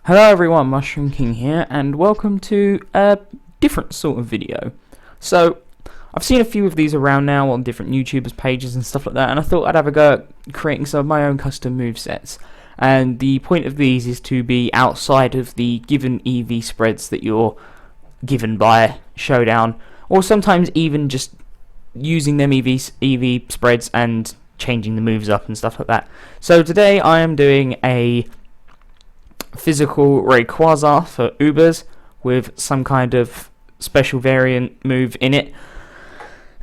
Hello everyone, Mushroom King here, and welcome to a different sort of video. So, I've seen a few of these around now on different YouTubers' pages and stuff like that, and I thought I'd have a go at creating some of my own custom movesets. And the point of these is to be outside of the given EV spreads that you're given by Showdown, or sometimes even just using them EV spreads and changing the moves up and stuff like that. So today I am doing a physical Rayquaza for Ubers with some kind of special variant move in it.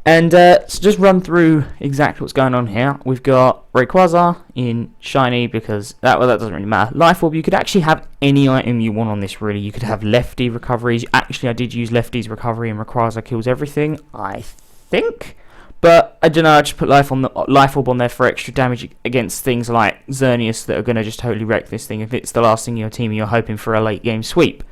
And so just run through exactly what's going on here. We've got Rayquaza in shiny because that doesn't really matter. Life Orb, you could actually have any item you want on this really. You could have lefty recoveries. Actually, I did use lefty's recovery and Rayquaza kills everything, I think. But I don't know, I just put Life Orb on there for extra damage against things like Xerneas that are going to just totally wreck this thing if it's the last thing in your team and you're hoping for a late game sweep.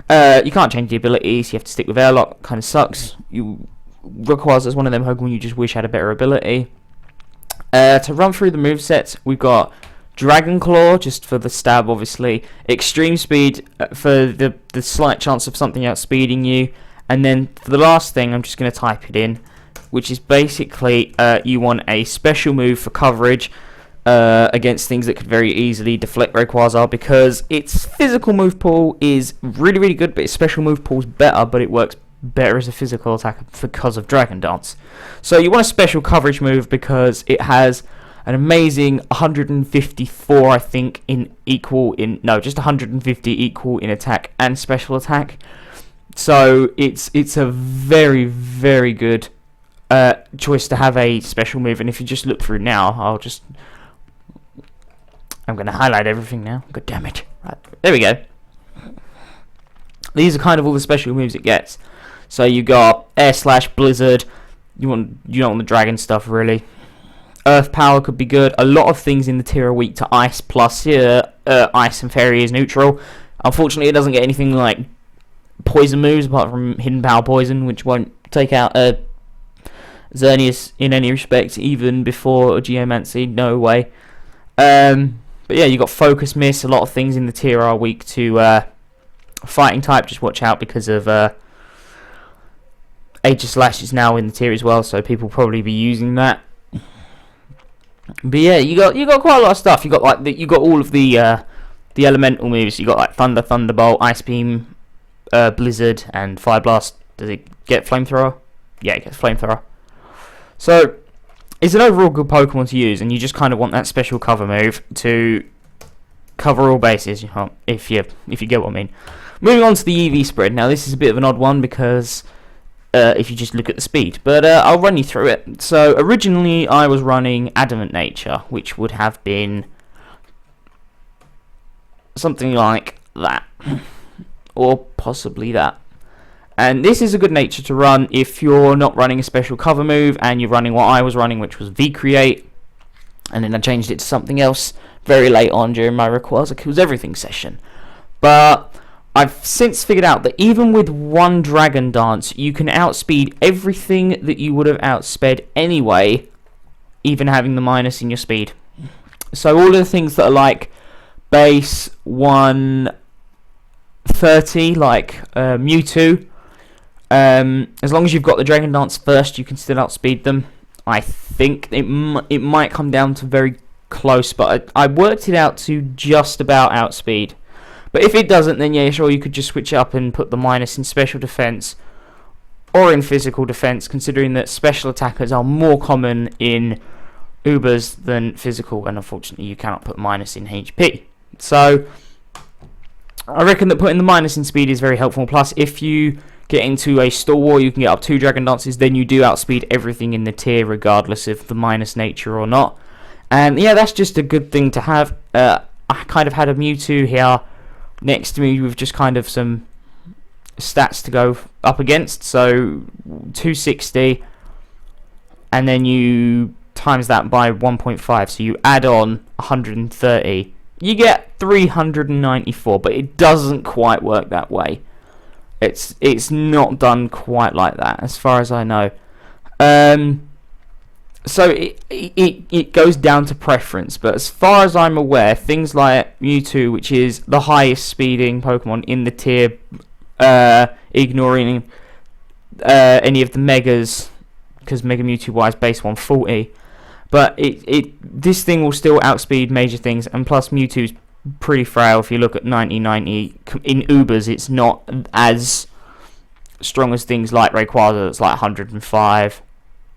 You can't change the abilities, you have to stick with Airlock, kind of sucks. Rayquaza is one of them Pokemon you just wish had a better ability. To run through the movesets, we've got Dragon Claw, just for the stab obviously, Extreme Speed for the slight chance of something outspeeding you, and then for the last thing I'm just going to type it in, which is basically you want a special move for coverage against things that could very easily deflect Rayquaza, because its physical move pool is really good, but its special move pool is better, but it works better as a physical attack because of Dragon Dance. So you want a special coverage move because it has an amazing 154, I think, just 150 equal in attack and special attack. So it's a very good choice to have a special move. And if you just look through now, I'm going to highlight everything now. God damn it. Right, there we go. These are kind of all the special moves it gets. So you got Air Slash, Blizzard. You don't want the Dragon stuff really. Earth Power could be good. A lot of things in the tier are weak to Ice. Plus here, Ice and Fairy is neutral. Unfortunately, it doesn't get anything like Poison moves apart from Hidden Power Poison, which won't take out Xerneas in any respect, even before Geomancy. No way. But yeah, you got Focus Miss. A lot of things in the tier are weak to Fighting type. Just watch out because of Aegislash is now in the tier as well, so people will probably be using that. But yeah, you got quite a lot of stuff. You got all of the elemental moves. You got like Thunder, Thunderbolt, Ice Beam, Blizzard, and Fire Blast. Does it get Flamethrower? Yeah, it gets Flamethrower. So it's an overall good Pokemon to use, and you just kind of want that special cover move to cover all bases, if you get what I mean. Moving on to the EV spread. Now this is a bit of an odd one because if you just look at the speed, but I'll run you through it. So originally I was running Adamant Nature, which would have been something like that, or possibly that. And this is a good nature to run if you're not running a special cover move and you're running what I was running, which was V-Create, and then I changed it to something else very late on during my Rayquaza Kills Everything session. But I've since figured out that even with one Dragon Dance, you can outspeed everything that you would have outsped anyway, even having the minus in your speed. So all of the things that are like base 130, like Mewtwo, as long as you've got the Dragon Dance first, you can still outspeed them. I think it might come down to very close, but I worked it out to just about outspeed. But if it doesn't, then yeah, sure, you could just switch it up and put the minus in special defense or in physical defense, considering that special attackers are more common in Ubers than physical, and unfortunately you cannot put minus in HP. So I reckon that putting the minus in speed is very helpful. Plus, if you get into a Stall War, you can get up 2 Dragon Dances, then you do outspeed everything in the tier, regardless of the minus nature or not. And yeah, that's just a good thing to have. I kind of had a Mewtwo here next to me with just kind of some stats to go up against. So 260, and then you times that by 1.5, so you add on 130, you get 394, but it doesn't quite work that way. It's not done quite like that as far as I know. So it goes down to preference, but as far as I'm aware, things like Mewtwo, which is the highest speeding Pokemon in the tier, ignoring any of the Megas, because Mega Mewtwo Y is base 140, but this thing will still outspeed major things, and plus Mewtwo's pretty frail. If you look at 90-90 in Ubers, it's not as strong as things like Rayquaza, that's like 105.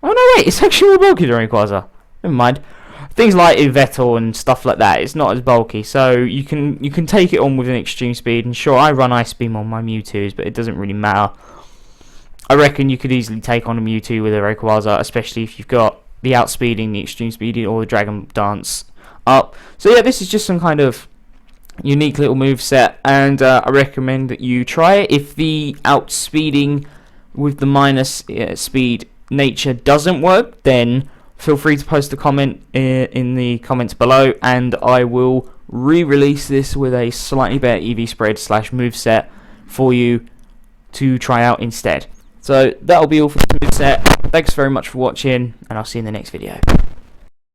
Oh no, wait, it's actually more bulky than Rayquaza. Never mind. Things like Yveltal and stuff like that, it's not as bulky, so you can take it on with an extreme speed. And sure, I run Ice Beam on my Mewtwo's, but it doesn't really matter. I reckon you could easily take on a Mewtwo with a Rayquaza, especially if you've got the outspeeding, the extreme speeding, or the Dragon Dance up. So yeah, this is just some kind of unique little move set, and I recommend that you try it. If the outspeeding with the minus speed nature doesn't work, then feel free to post a comment in the comments below, and I will re-release this with a slightly better EV spread / move set for you to try out instead. So that'll be all for the move set. Thanks very much for watching, and I'll see you in the next video.